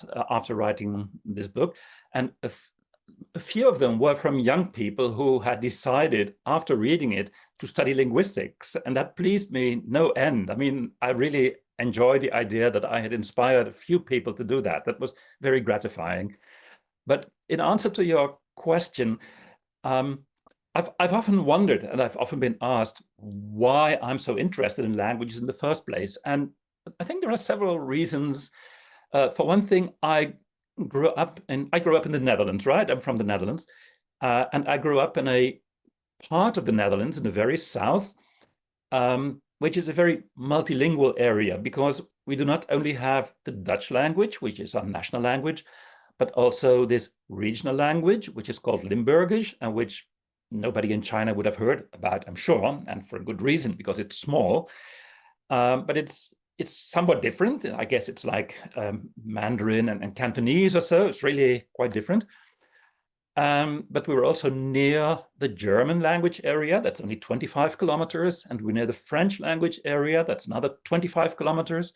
asked after writing this book, and a few of them were from young people who had decided after reading it to study linguistics, and that pleased me no end. I mean, I really enjoy the idea that I had inspired a few people to do that. That was very gratifying. But in answer to your question, I've often wondered, and I've often been asked, why I'm so interested in languages in the first place. And I think there are several reasons. For one thing, I grew up in the Netherlands, right? I'm from the Netherlands. And I grew up in a part of the Netherlands in the very south, which is a very multilingual area, because we do not only have the Dutch language, which is our national language, but also this regional language, which is called Limburgish, and which nobody in China would have heard about, I'm sure, and for a good reason, because it's small. But it's somewhat different. I guess it's like Mandarin and Cantonese or so. It's really quite different. But we were also near the German language area. That's only 25 kilometers. And we're near the French language area. That's another 25 kilometers.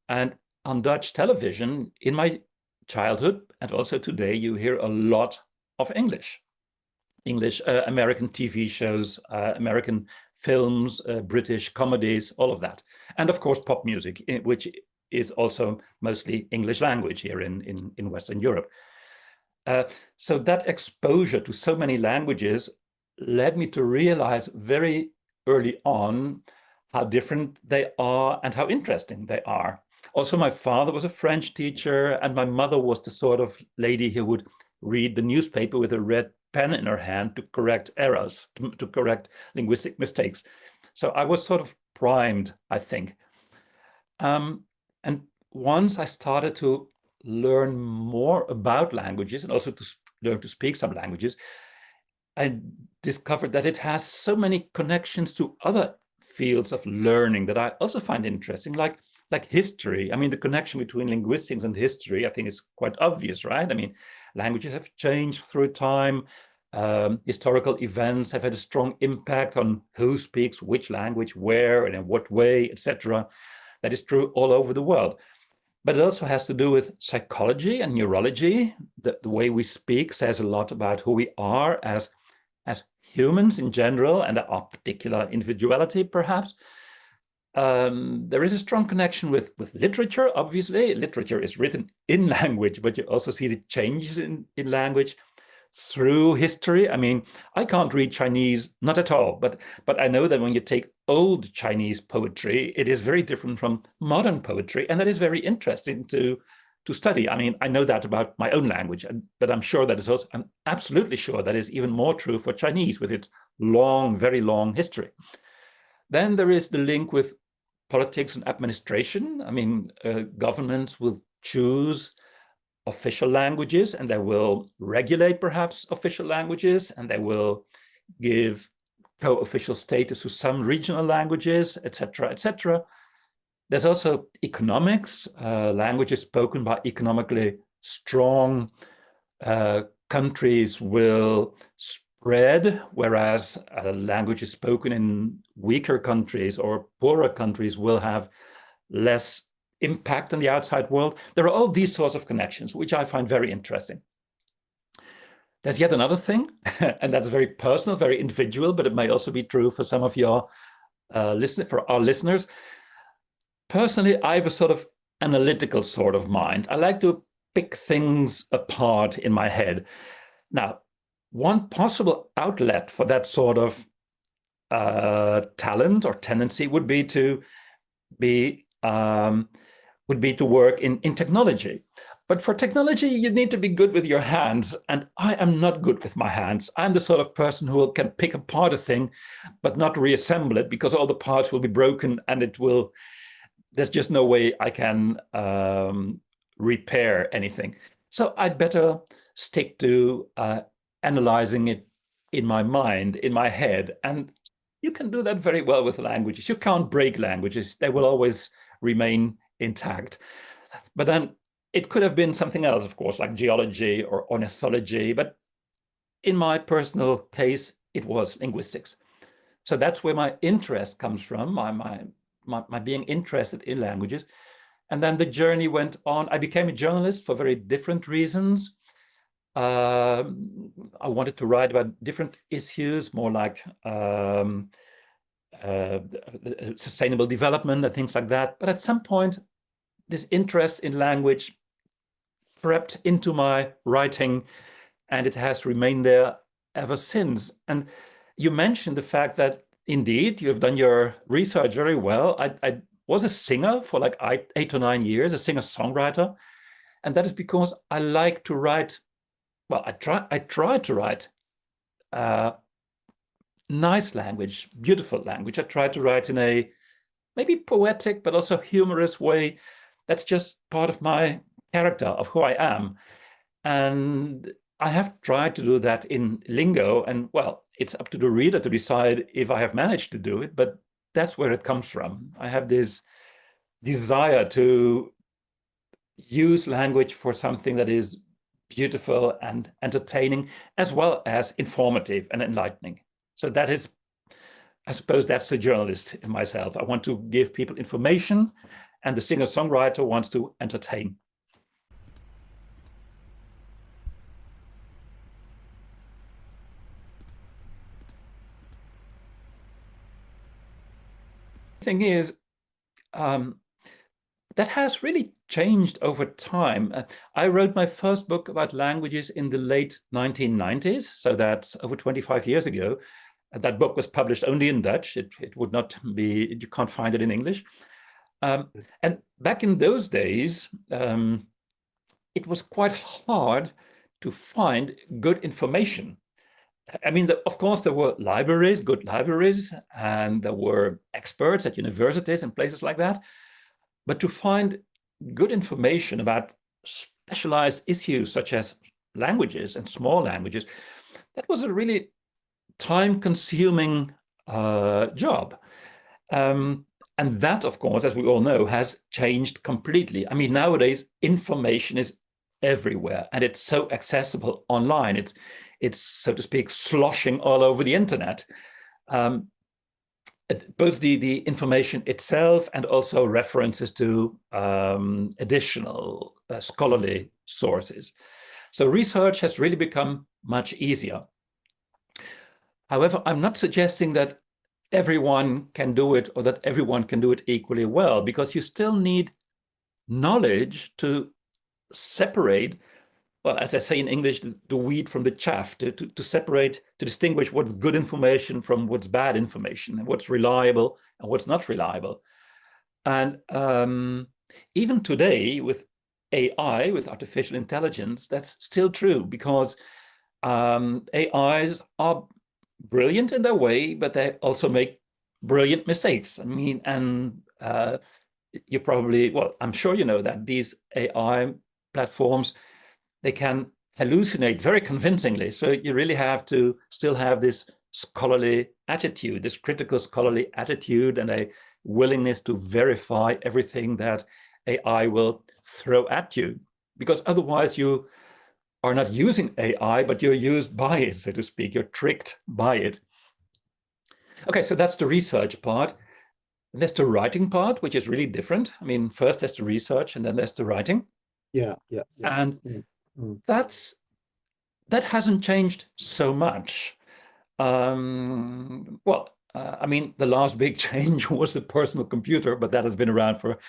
And on Dutch television, in my childhood and also today, you hear a lot of English, American TV shows, American films, British comedies, all of that. And of course, pop music, which is also mostly English language here in Western Europe. So that exposure to so many languages led me to realize very early on how different they are and how interesting they are. Also, my father was a French teacher, and my mother was the sort of lady who would read the newspaper with a red pen in her hand to correct errors, to correct linguistic mistakes. So I was sort of primed, I think. And once I started to learn more about languages and also to learn to speak some languages, I discovered that it has so many connections to other fields of learning that I also find interesting, like history. I mean, the connection between linguistics and history, I think, is quite obvious, right? I mean, languages have changed through time. Historical events have had a strong impact on who speaks which language, where, and in what way, etc. That is true all over the world. But it also has to do with psychology and neurology. The way we speak says a lot about who we are as humans in general and our particular individuality, perhaps. There is a strong connection with literature, obviously. Literature is written in language, but you also see the changes in language through history. I mean, I can't read Chinese, not at all, but I know that when you take old Chinese poetry, it is very different from modern poetry, and that is very interesting to study. I mean, I know that about my own language, but I'm absolutely sure that is even more true for Chinese with its long, very long history. Then there is the link with politics and administration. I mean, governments will choose official languages, and they will regulate perhaps official languages, and they will give co-official status to some regional languages, etc., etc. There's also economics. Languages spoken by economically strong countries will spread, whereas languages spoken in weaker countries or poorer countries will have less impact on the outside world. There are all these sorts of connections, which I find very interesting. There's yet another thing, and that's very personal, very individual, but it may also be true for some of your for our listeners. Personally, I have a sort of analytical sort of mind. I like to pick things apart in my head. Now, one possible outlet for that sort of talent or tendency would be to work in technology. But for technology, you need to be good with your hands, and I am not good with my hands. I'm the sort of person who can pick apart a thing, but not reassemble it, because all the parts will be broken, and there's just no way I can repair anything. So I'd better stick to analyzing it in my mind, in my head. And you can do that very well with languages. You can't break languages. They will always remain intact. But then it could have been something else, of course, like geology or ornithology. But in my personal case, it was linguistics. So that's where my interest comes from, my being interested in languages. And then the journey went on. I became a journalist for very different reasons. I wanted to write about different issues, more like sustainable development and things like that. But at some point, this interest in language crept into my writing, and it has remained there ever since. And you mentioned the fact that indeed you've done your research very well. I was a singer for like 8 or 9 years, a singer-songwriter. And that is because I like to write, well, I try to write nice language, beautiful language. I try to write in a maybe poetic, but also humorous way. That's just part of my character, of who I am. And I have tried to do that in Lingo. And well, it's up to the reader to decide if I have managed to do it, but that's where it comes from. I have this desire to use language for something that is beautiful and entertaining, as well as informative and enlightening. So that is, I suppose that's the journalist in myself. I want to give people information, and the singer-songwriter wants to entertain. The thing is, that has really changed over time. I wrote my first book about languages in the late 1990s, so that's over 25 years ago. That book was published only in Dutch. It would not be, you can't find it in English. And back in those days, it was quite hard to find good information. I mean, of course, there were libraries, good libraries, and there were experts at universities and places like that. But to find good information about specialized issues such as languages and small languages, that was a really time-consuming job. And that, of course, as we all know, has changed completely. I mean, nowadays, information is everywhere, and it's so accessible online. It's so to speak, sloshing all over the internet. Both the information itself and also references to additional scholarly sources. So research has really become much easier. However, I'm not suggesting that everyone can do it or that everyone can do it equally well, because you still need knowledge to separate, well, as I say in English, the wheat from the chaff, to separate, to distinguish what's good information from what's bad information, and what's reliable and what's not reliable. And even today with AI, with artificial intelligence, that's still true, because AIs are brilliant in their way, but they also make brilliant mistakes. I mean, and you probably, well, I'm sure you know that these AI platforms, they can hallucinate very convincingly. So you really have to still have this scholarly attitude, this critical scholarly attitude, and a willingness to verify everything that AI will throw at you. Because otherwise you are not using AI, but you're used by it, so to speak. You're tricked by it. Okay, so that's the research part. There's the writing part, which is really different. I mean, first there's the research, and then there's the writing. Yeah. And that hasn't changed so much. I mean, the last big change was the personal computer, but that has been around for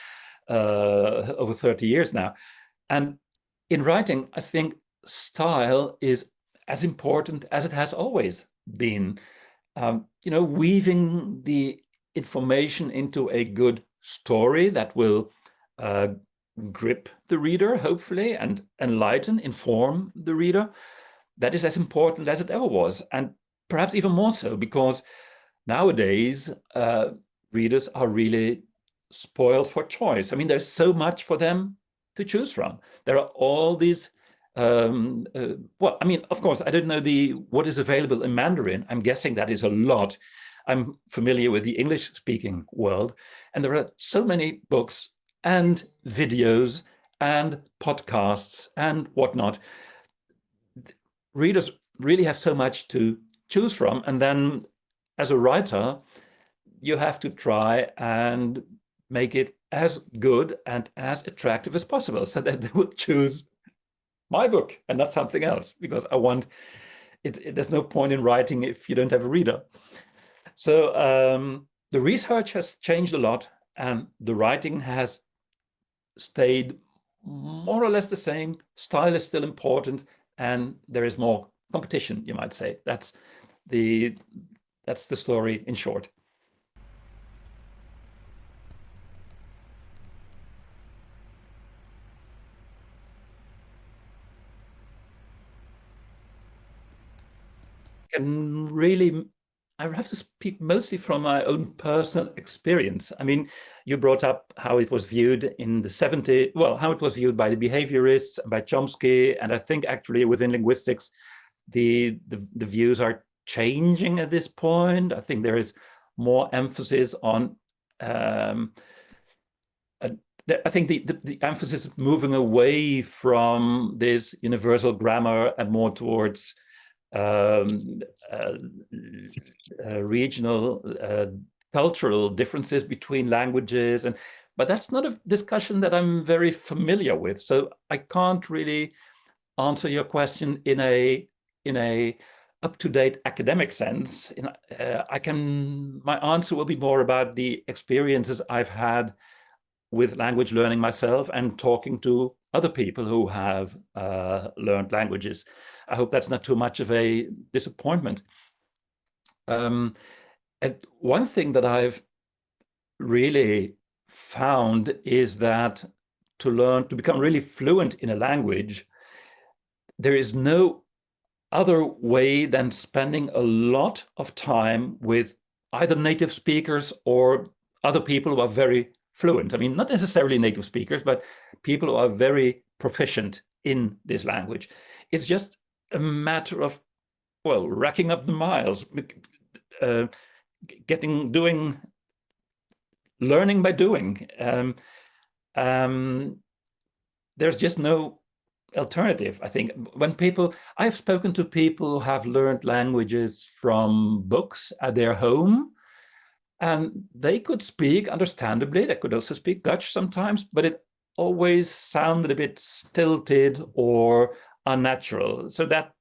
over 30 years now. And in writing, I think style is as important as it has always been. Weaving the information into a good story that will grip the reader, hopefully, and enlighten, inform the reader. That is as important as it ever was, and perhaps even more so, because nowadays readers are really spoiled for choice. I mean, there's so much for them to choose from. There are all these well, I mean, of course, I don't know what is available in Mandarin. I'm guessing that is a lot. I'm familiar with the English-speaking world, and there are so many books and videos and podcasts and whatnot. Readers really have so much to choose from, and then as a writer, you have to try and make it as good and as attractive as possible, so that they will choose my book and not something else, because I want it. There's no point in writing if you don't have a reader. So the research has changed a lot, and the writing has stayed more or less the same. Style is still important, and there is more competition, you might say. That's the story in short. Can really, I have to speak mostly from my own personal experience. I mean, you brought up how it was viewed in the 70s, well, how it was viewed by the behaviorists, by Chomsky, and I think actually within linguistics, the views are changing at this point. I think there is more emphasis on I think the emphasis is moving away from this universal grammar and more towards um, uh, regional cultural differences between languages, but that's not a discussion that I'm very familiar with, so I can't really answer your question in a up-to-date academic sense. My answer will be more about the experiences I've had with language learning myself and talking to other people who have learned languages. I hope that's not too much of a disappointment. And one thing that I've really found is that to become really fluent in a language, there is no other way than spending a lot of time with either native speakers or other people who are very fluent. I mean, not necessarily native speakers, but people who are very proficient in this language. It's just a matter of, well, racking up the miles, learning by doing. There's just no alternative, I think. I've spoken to people who have learned languages from books at their home, and they could speak understandably. They could also speak Dutch sometimes, but it always sounded a bit stilted or unnatural. So that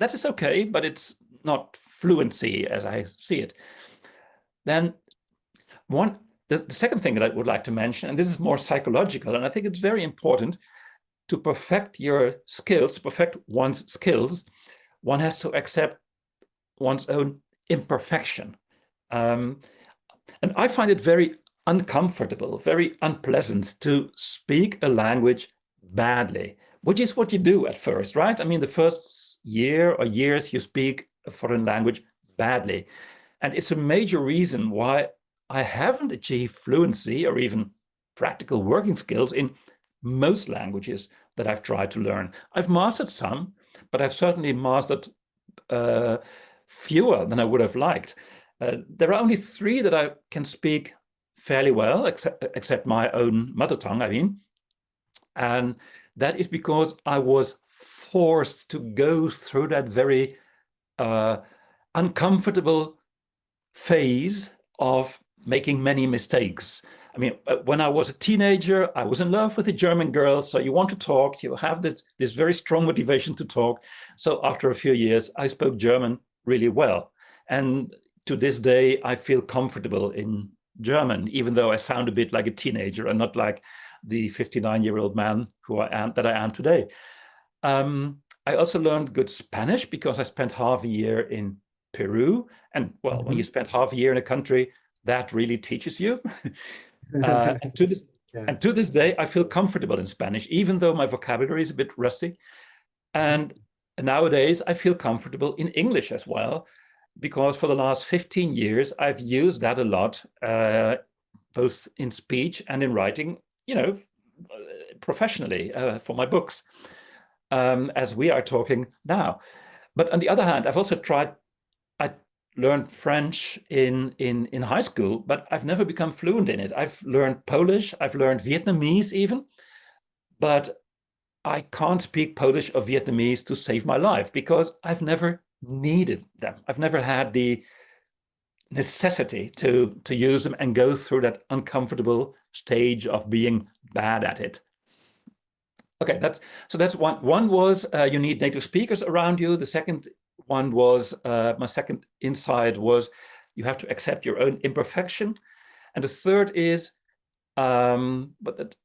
is okay, but it's not fluency as I see it. Then the second thing that I would like to mention, and this is more psychological, and I think it's very important, to perfect your skills, to perfect one's skills, one has to accept one's own imperfection. And I find it very uncomfortable, very unpleasant to speak a language badly, which is what you do at first, right? I mean, the first year or years you speak a foreign language badly. And it's a major reason why I haven't achieved fluency or even practical working skills in most languages that I've tried to learn. I've mastered some, but I've certainly mastered fewer than I would have liked. There are only 3 that I can speak fairly well, except my own mother tongue, I mean. And that is because I was forced to go through that very uncomfortable phase of making many mistakes. I mean, when I was a teenager, I was in love with a German girl. So you want to talk, you have this very strong motivation to talk. So after a few years, I spoke German really well. And to this day, I feel comfortable in German, even though I sound a bit like a teenager and not like the 59-year-old man that I am today. I also learned good Spanish because I spent half a year in Peru. And well, when you spend half a year in a country, that really teaches you. And to this day, I feel comfortable in Spanish, even though my vocabulary is a bit rusty. And nowadays, I feel comfortable in English as well, because for the last 15 years, I've used that a lot, both in speech and in writing, professionally for my books, as we are talking now. But on the other hand, I've also I learned French in high school, but I've never become fluent in it. I've learned Polish, I've learned Vietnamese even, but I can't speak Polish or Vietnamese to save my life because I've never needed them. I've never had the necessity to use them and go through that uncomfortable stage of being bad at it. Okay, that's one. One was you need native speakers around you. The second one was, my second insight was, you have to accept your own imperfection. And the third is, but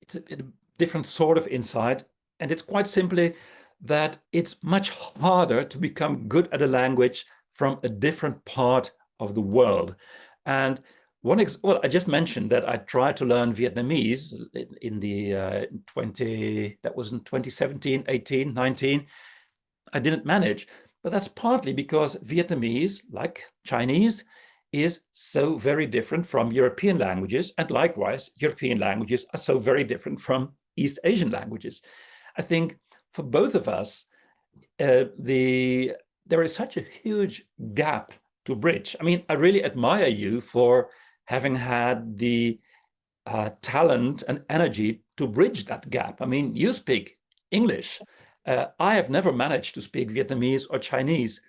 it's a different sort of insight, and it's quite simply that it's much harder to become good at a language from a different part of the world. And well, I just mentioned that I tried to learn Vietnamese in the 2017, 18, 19. I didn't manage, but that's partly because Vietnamese, like Chinese, is so very different from European languages, and likewise, European languages are so very different from East Asian languages. I think for both of us, there is such a huge gap to bridge. I mean, I really admire you for having had the talent and energy to bridge that gap. I mean, you speak English. I have never managed to speak Vietnamese or Chinese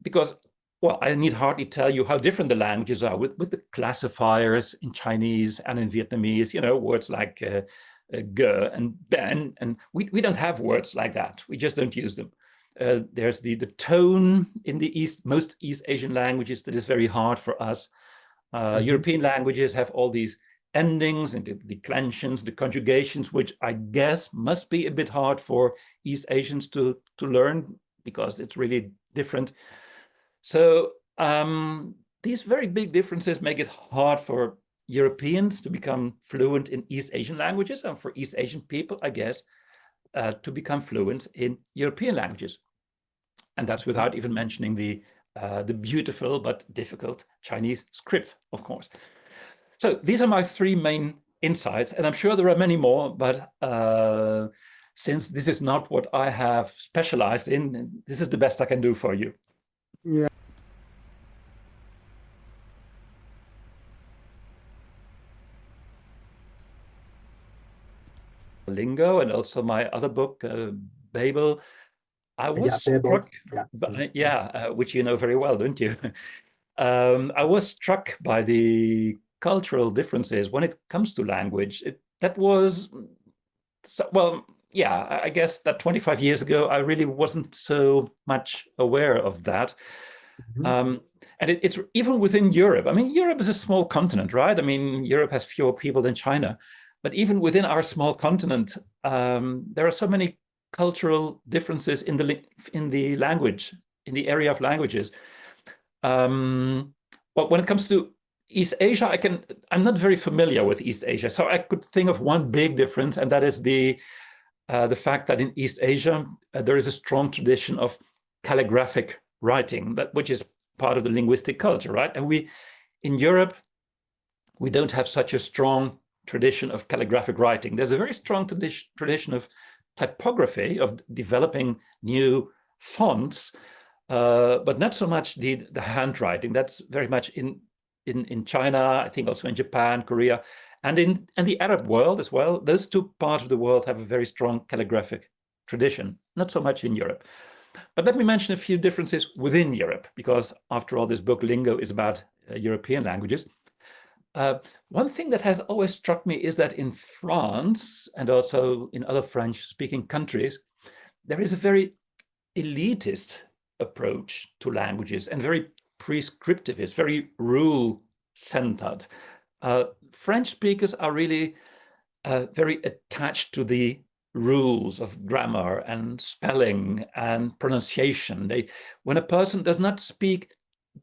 because, well, I need hardly tell you how different the languages are with the classifiers in Chinese and in Vietnamese, you know, words like ge and ben, and we don't have words like that. We just don't use them. There's the tone in the most East Asian languages that is very hard for us. European languages have all these endings and the declensions, the conjugations, which I guess must be a bit hard for East Asians to learn because it's really different. So these very big differences make it hard for Europeans to become fluent in East Asian languages, and for East Asian people, I guess, to become fluent in European languages. And that's without even mentioning the beautiful but difficult Chinese script, of course. So these are my three main insights, and I'm sure there are many more, but since this is not what I have specialized in, this is the best I can do for you. Yeah. Lingo, and also my other book, Babel. I was struck, which you know very well, don't you? I was struck by the cultural differences when it comes to language. That was, well, yeah, I guess that 25 years ago, I really wasn't so much aware of that. And it's even within Europe. I mean, Europe is a small continent, right? I mean, Europe has fewer people than China. But even within our small continent, there are so many cultural differences in the language, in the area of languages. But when it comes to East Asia, I'm not very familiar with East Asia, so I could think of one big difference, and that is the fact that in East Asia there is a strong tradition of calligraphic writing, which is part of the linguistic culture, right? And in Europe, we don't have such a strong tradition of calligraphic writing. There's a very strong tradition of typography, of developing new fonts, but not so much the handwriting. That's very much in China, I think also in Japan, Korea, and in the Arab world as well. Those two parts of the world have a very strong calligraphic tradition, not so much in Europe. But let me mention a few differences within Europe, because after all, this book, Lingo, is about European languages. One thing that has always struck me is that in France and also in other French-speaking countries, there is a very elitist approach to languages and very prescriptivist, very rule-centered. French speakers are really very attached to the rules of grammar and spelling and pronunciation. When a person does not speak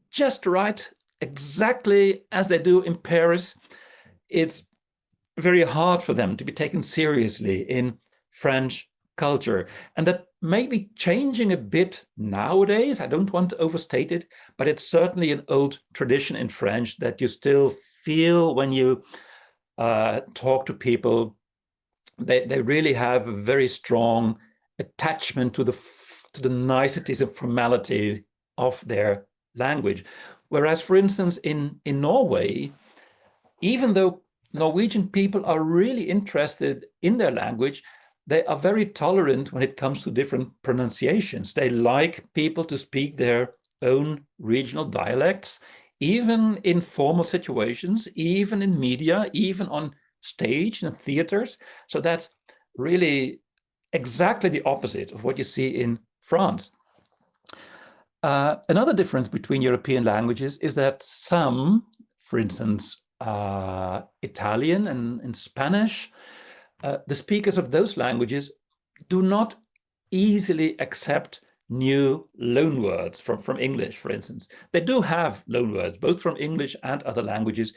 just right, exactly as they do in Paris, it's very hard for them to be taken seriously in French culture. And that may be changing a bit nowadays. I don't want to overstate it, but it's certainly an old tradition in French that you still feel when you talk to people. They really have a very strong attachment to the niceties and formality of their language. Whereas, for instance, in Norway, even though Norwegian people are really interested in their language, they are very tolerant when it comes to different pronunciations. They like people to speak their own regional dialects, even in formal situations, even in media, even on stage and theaters. So that's really exactly the opposite of what you see in France. Another difference between European languages is that some, for instance, Italian and Spanish, the speakers of those languages do not easily accept new loanwords from English, for instance. They do have loanwords, both from English and other languages,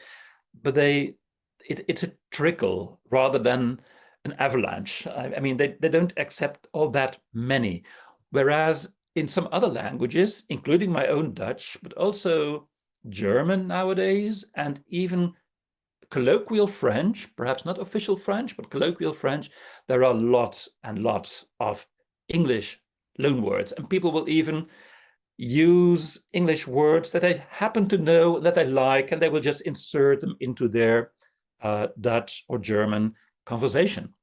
but it's a trickle rather than an avalanche. I mean, they don't accept all that many. Whereas in some other languages, including my own Dutch, but also German nowadays, and even colloquial French, perhaps not official French, but colloquial French, there are lots and lots of English loanwords. And people will even use English words that they happen to know, that they like, and they will just insert them into their Dutch or German conversation.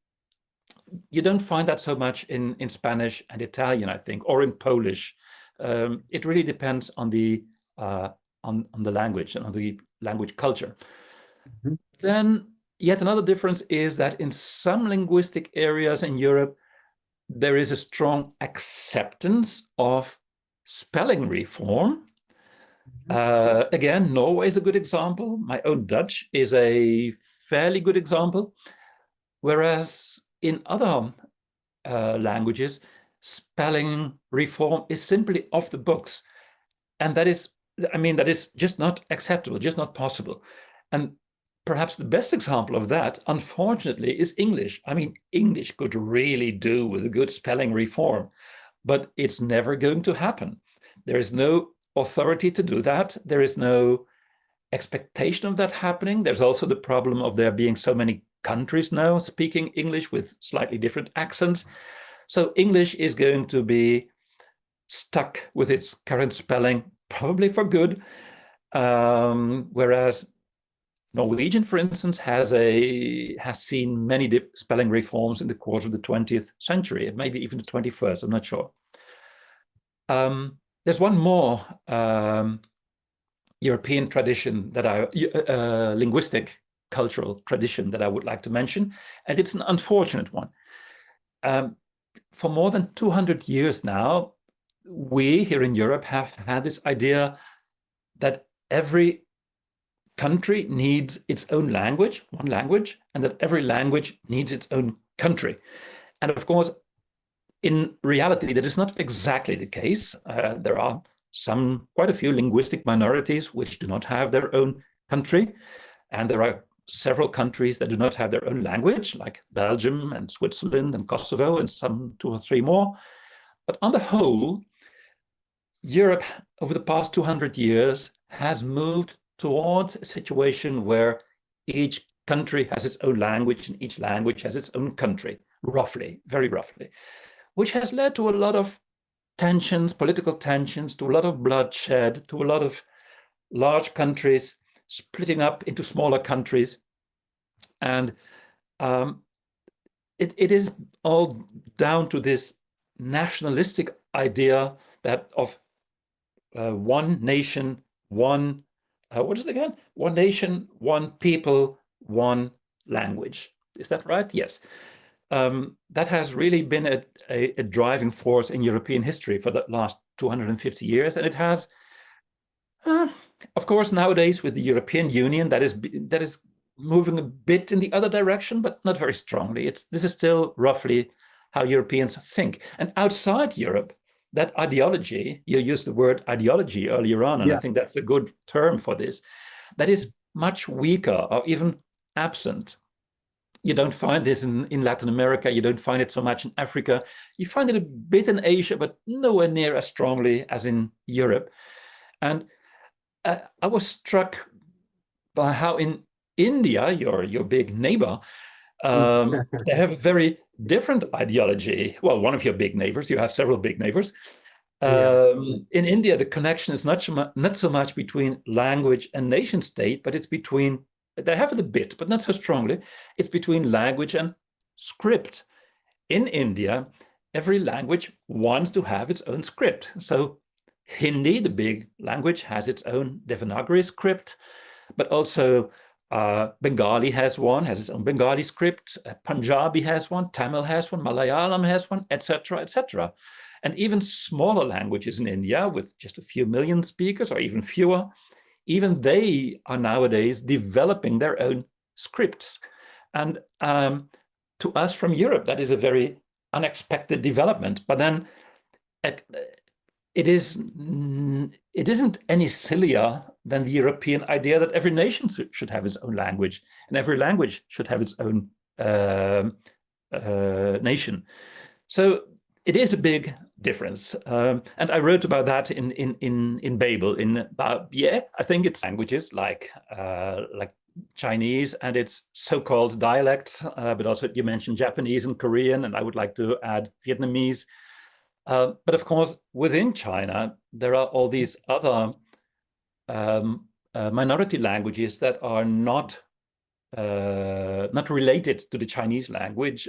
You don't find that so much in Spanish and Italian, I think, or in Polish. It really depends on the language and on the language culture. Mm-hmm. Then yet another difference is that in some linguistic areas in Europe, there is a strong acceptance of spelling reform. Again, Norway is a good example. My own Dutch is a fairly good example. Whereas in other languages, spelling reform is simply off the books. And that is just not acceptable, just not possible. And perhaps the best example of that, unfortunately, is English. I mean, English could really do with a good spelling reform, but it's never going to happen. There is no authority to do that. There is no expectation of that happening. There's also the problem of there being so many countries now speaking English with slightly different accents. So English is going to be stuck with its current spelling, probably for good. Whereas Norwegian, for instance, has seen many spelling reforms in the course of the 20th century, maybe even the 21st, I'm not sure. There's one more European tradition that linguistic cultural tradition that I would like to mention, and it's an unfortunate one. For more than 200 years now, we here in Europe have had this idea that every country needs its own language, one language, and that every language needs its own country. And of course, in reality, that is not exactly the case. There are quite a few linguistic minorities which do not have their own country. And there are several countries that do not have their own language, like Belgium and Switzerland and Kosovo and some 2 or 3 more. But on the whole, Europe over the past 200 years has moved towards a situation where each country has its own language and each language has its own country, roughly, very roughly, which has led to a lot of tensions, political tensions, to a lot of bloodshed, to a lot of large countries splitting up into smaller countries. And it is all down to this nationalistic idea that of one nation, one, what is it again? One nation, one people, one language. Is that right? Yes. That has really been a driving force in European history for the last 250 years. And it has, of course, nowadays with the European Union, that is moving a bit in the other direction, but not very strongly. This is still roughly how Europeans think. And outside Europe, that ideology, you used the word ideology earlier on, and I think that's a good term for this, that is much weaker or even absent. You don't find this in Latin America. You don't find it so much in Africa. You find it a bit in Asia, but nowhere near as strongly as in Europe. And I was struck by how in India, your big neighbor, they have a very different ideology. Well, one of your big neighbors, you have several big neighbors. In India, the connection is not so much between language and nation state, but it's between, they have it a bit, but not so strongly. It's between language and script. In India, every language wants to have its own script. So Hindi, the big language, has its own Devanagari script, but also Bengali has one, has its own Bengali script. Punjabi has one, Tamil has one, Malayalam has one, etc., etc. And even smaller languages in India with just a few million speakers or even fewer, even they are nowadays developing their own scripts. And to us from Europe, that is a very unexpected development. But then it isn't any sillier than the European idea that every nation should have its own language, and every language should have its own nation. So it is a big difference, and I wrote about that in Babel. I think it's languages like Chinese and its so-called dialects, but also you mentioned Japanese and Korean, and I would like to add Vietnamese. But of course, within China, there are all these other minority languages that are not related to the Chinese language.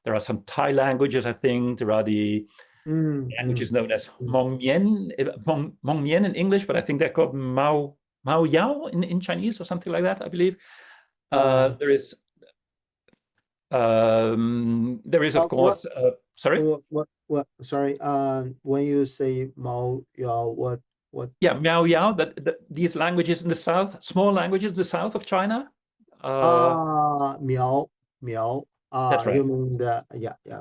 There are some Thai languages, I think. There are the languages known as Hmong Mien in English, but I think they're called Mao Yao in Chinese or something like that, I believe. There is, of course, sorry? What? Sorry. When you say Mao Yao, what? Yeah, Miao Yao. These languages in the south, small languages in the south of China. Miao. That's right. You mean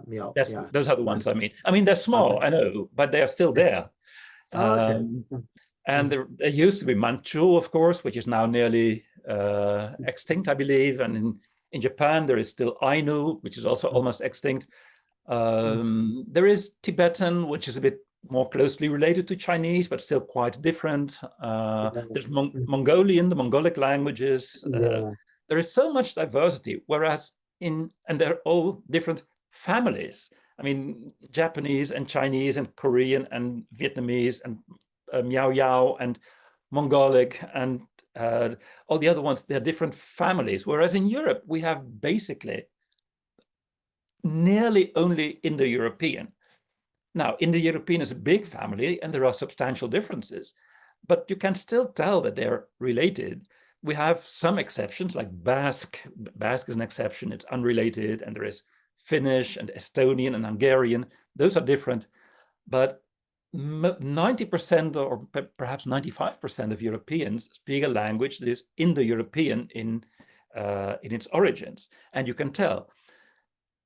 Miao. Those are the ones I mean. I mean, they're small, Okay. I know, but they are still there. Okay. And there used to be Manchu, of course, which is now nearly extinct, I believe. And in Japan, there is still Ainu, which is also almost extinct. There is Tibetan, which is a bit more closely related to Chinese, but still quite different. There's Mongolian, the Mongolic languages. There is so much diversity, whereas and they're all different families. I mean, Japanese and Chinese and Korean and Vietnamese and Miao Yao and Mongolic and all the other ones, they're different families. Whereas in Europe, we have basically nearly only Indo-European. Now, Indo-European is a big family and there are substantial differences, but you can still tell that they're related. We have some exceptions like Basque. Basque is an exception, it's unrelated, and there is Finnish and Estonian and Hungarian. Those are different, but 90% or perhaps 95% of Europeans speak a language that is Indo-European in its origins, and you can tell.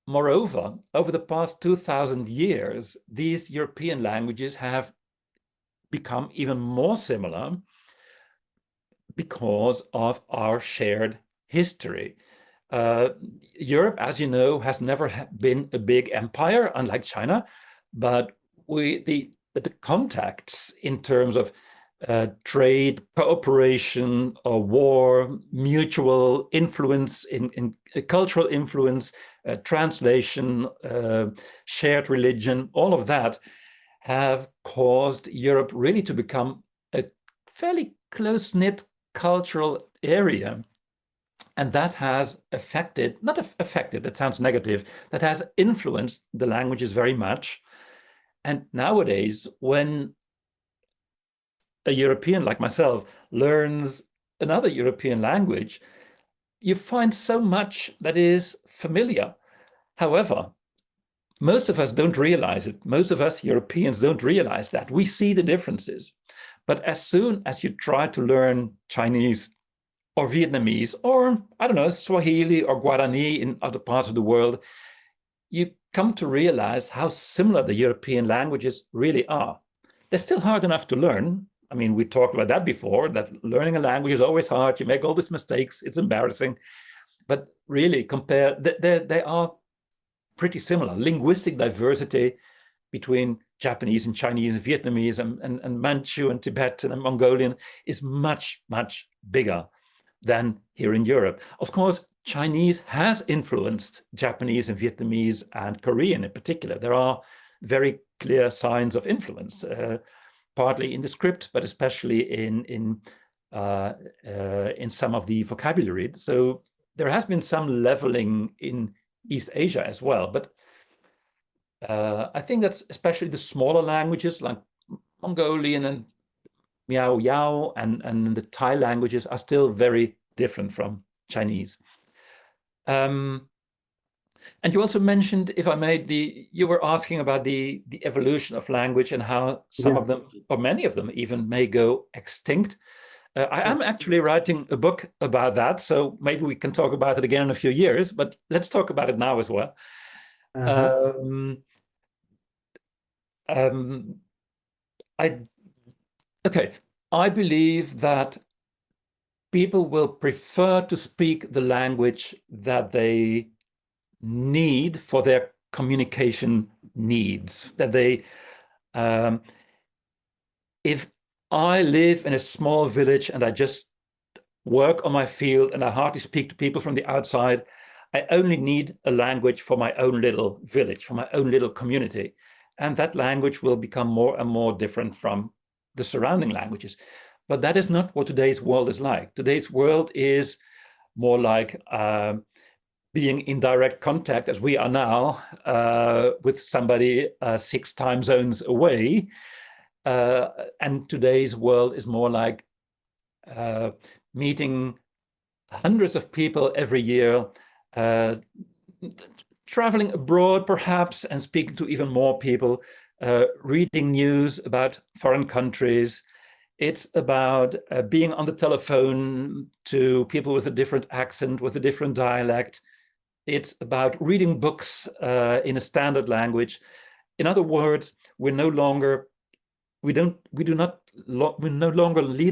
Moreover, over the past 2,000 years, these European languages have become even more similar because of our shared history. Europe, as you know, has never been a big empire, unlike China, but the contacts in terms of trade, cooperation, war, mutual influence, in cultural influence, translation, shared religion, all of that have caused Europe really to become a fairly close-knit cultural area. And that has affected, not affected, that sounds negative, that has influenced the languages very much. And nowadays, when a European like myself learns another European language, you find so much that is familiar. However, most of us don't realize it. Most of us Europeans don't realize that. We see the differences. But as soon as you try to learn Chinese or Vietnamese or, I don't know, Swahili or Guarani in other parts of the world, you come to realize how similar the European languages really are. They're still hard enough to learn. I mean, we talked about that before, that learning a language is always hard. You make all these mistakes. It's embarrassing. But really, they are pretty similar. Linguistic diversity between Japanese and Chinese and Vietnamese and Manchu and Tibetan and Mongolian is much, much bigger than here in Europe. Of course, Chinese has influenced Japanese and Vietnamese and Korean in particular. There are very clear signs of influence, partly in the script, but especially in some of the vocabulary. So there has been some leveling in East Asia as well. But I think that's especially the smaller languages like Mongolian and Miao Yao and the Thai languages are still very different from Chinese. And you also mentioned, if I may, you were asking about the evolution of language and how some of them, or many of them even, may go extinct. I am actually writing a book about that, so maybe we can talk about it again in a few years, but let's talk about it now as well. I believe that people will prefer to speak the language that they need for their communication needs. That they, if I live in a small village and I just work on my field and I hardly speak to people from the outside, I only need a language for my own little village, for my own little community. And that language will become more and more different from the surrounding languages. But that is not what today's world is like. Today's world is more like being in direct contact, as we are now, with somebody 6 time zones away. And today's world is more like meeting hundreds of people every year, traveling abroad perhaps and speaking to even more people, reading news about foreign countries. It's about being on the telephone to people with a different accent, with a different dialect. It's about reading books in a standard language. In other words, we no longer lead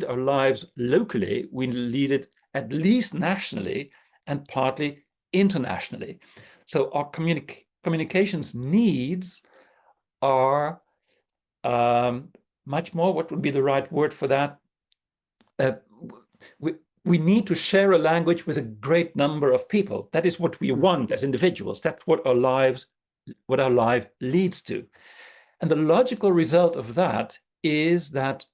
our lives locally. We lead it at least nationally and partly internationally. So our communications needs are much more, what would be the right word for that? We need to share a language with a great number of people. That is what we want as individuals. That's what our life leads to. And the logical result of that is that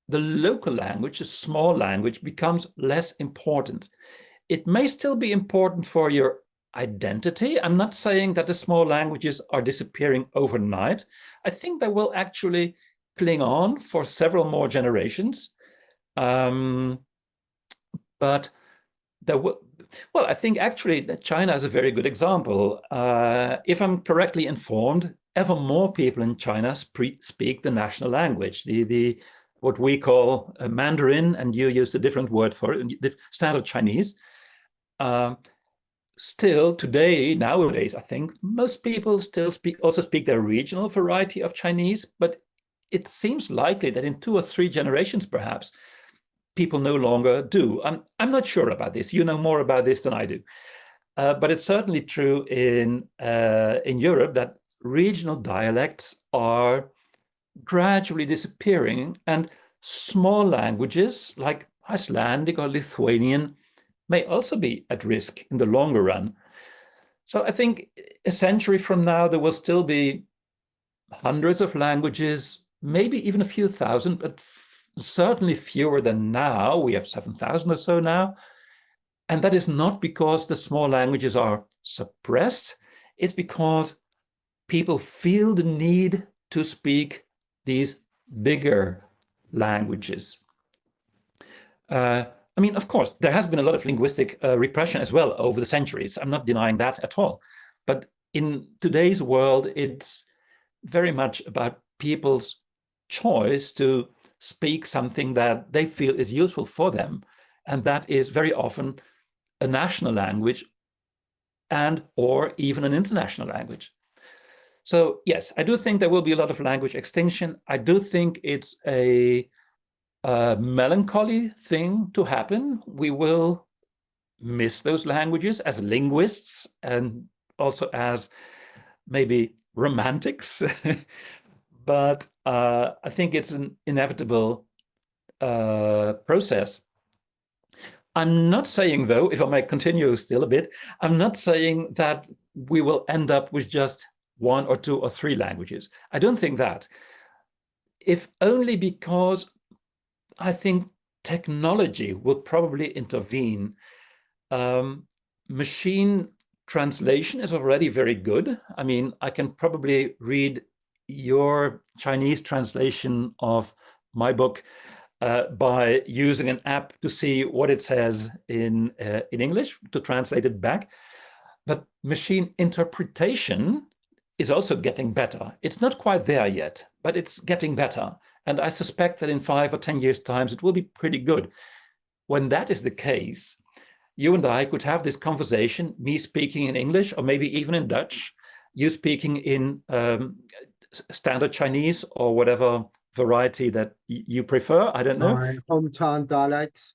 the local language, a small language, becomes less important. It may still be important for your identity. I'm not saying that the small languages are disappearing overnight. I think they will actually cling on for several more generations. But there will, well, I think actually that China is a very good example. If I'm correctly informed, ever more people in China speak the national language, the what we call Mandarin, and you used a different word for it, the standard Chinese. Still today, nowadays, I think most people still also speak their regional variety of Chinese, but it seems likely that in 2 or 3 generations, perhaps, people no longer do. I'm not sure about this. You know more about this than I do. But it's certainly true in Europe that regional dialects are gradually disappearing, and small languages like Icelandic or Lithuanian may also be at risk in the longer run. So I think a century from now, there will still be hundreds of languages, maybe even a few thousand, but certainly fewer than now. We have 7,000 or so now. And that is not because the small languages are suppressed. It's because people feel the need to speak these bigger languages. I mean, of course, there has been a lot of linguistic repression as well over the centuries. I'm not denying that at all. But in today's world, it's very much about people's choice to speak something that they feel is useful for them. And that is very often a national language and or even an international language. So yes, I do think there will be a lot of language extinction. I do think it's a melancholy thing to happen. We will miss those languages as linguists and also as maybe romantics. But I think it's an inevitable process. I'm not saying, though, if I may continue still a bit, I'm not saying that we will end up with just 1 or 2 or 3 languages. I don't think that. If only because I think technology will probably intervene. Machine translation is already very good. I mean, I can probably read your Chinese translation of my book by using an app to see what it says in English, to translate it back. But machine interpretation is also getting better. It's not quite there yet, but it's getting better. And I suspect that in 5 or 10 years' time, it will be pretty good. When that is the case, you and I could have this conversation, me speaking in English, or maybe even in Dutch, you speaking in standard Chinese or whatever variety that you prefer. I don't know. My hometown dialect.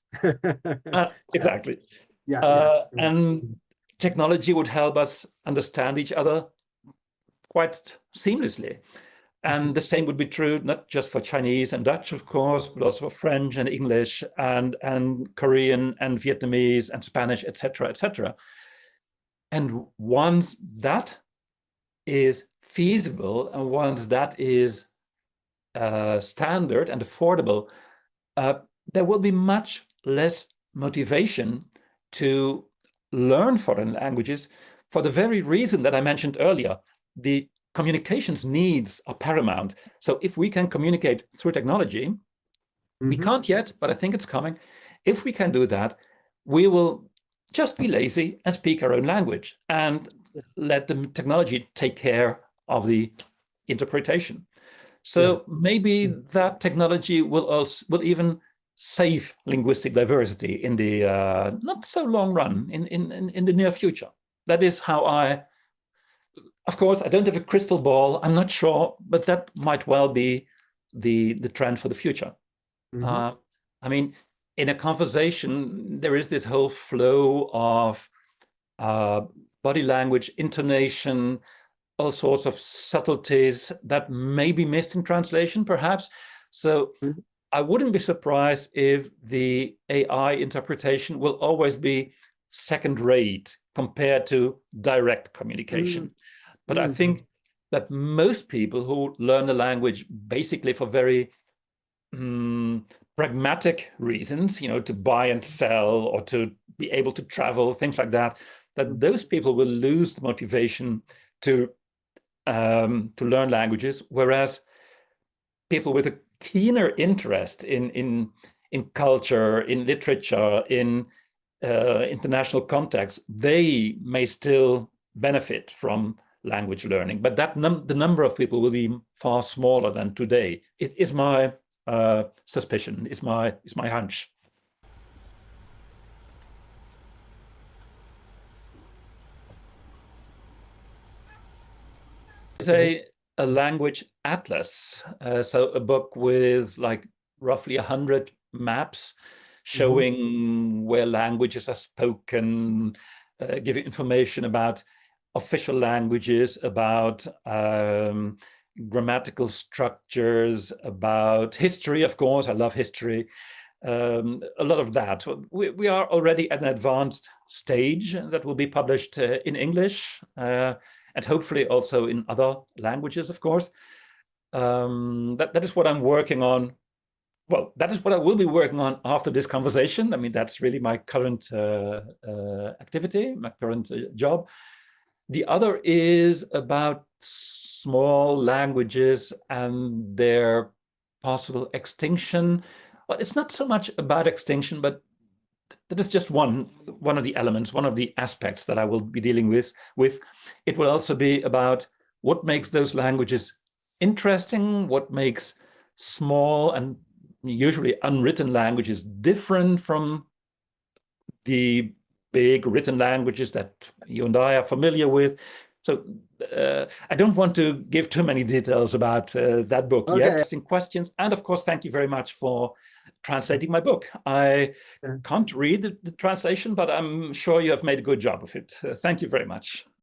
Exactly. Yeah. And technology would help us understand each other quite seamlessly. And the same would be true, not just for Chinese and Dutch, of course, but also for French and English and Korean and Vietnamese and Spanish, etc., etc. And once that is feasible and once that is standard and affordable, there will be much less motivation to learn foreign languages for the very reason that I mentioned earlier. The communications needs are paramount. So if we can communicate through technology, we can't yet, but I think it's coming. If we can do that, we will just be lazy and speak our own language and let the technology take care of the interpretation. So maybe that technology will even save linguistic diversity in the not so long run, in the near future. That is how of course, I don't have a crystal ball. I'm not sure, but that might well be the trend for the future. I mean, in a conversation, there is this whole flow of body language, intonation, all sorts of subtleties that may be missed in translation, perhaps. So I wouldn't be surprised if the AI interpretation will always be second rate compared to direct communication. But I think that most people who learn the language basically for very pragmatic reasons, to buy and sell or to be able to travel, things like that, that those people will lose the motivation to learn languages, whereas people with a keener interest in culture, in literature, in international context, they may still benefit from language learning, but that the number of people will be far smaller than today. It is my suspicion, is my hunch. It's a language atlas, so a book with like roughly 100 maps showing where languages are spoken, giving information about official languages, about grammatical structures, about history, of course. I love history. A lot of that. We are already at an advanced stage that will be published in English and hopefully also in other languages, of course. That is what I'm working on. Well, that is what I will be working on after this conversation. I mean, that's really my current activity, my current job. The other is about small languages and their possible extinction. Well, it's not so much about extinction, but that is just one of the elements, one of the aspects that I will be dealing with. It will also be about what makes those languages interesting, what makes small and usually unwritten languages different from the big written languages that you and I are familiar with. So I don't want to give too many details about that book yet. In questions, and of course, thank you very much for translating my book. I can't read the translation, but I'm sure you have made a good job of it. Thank you very much.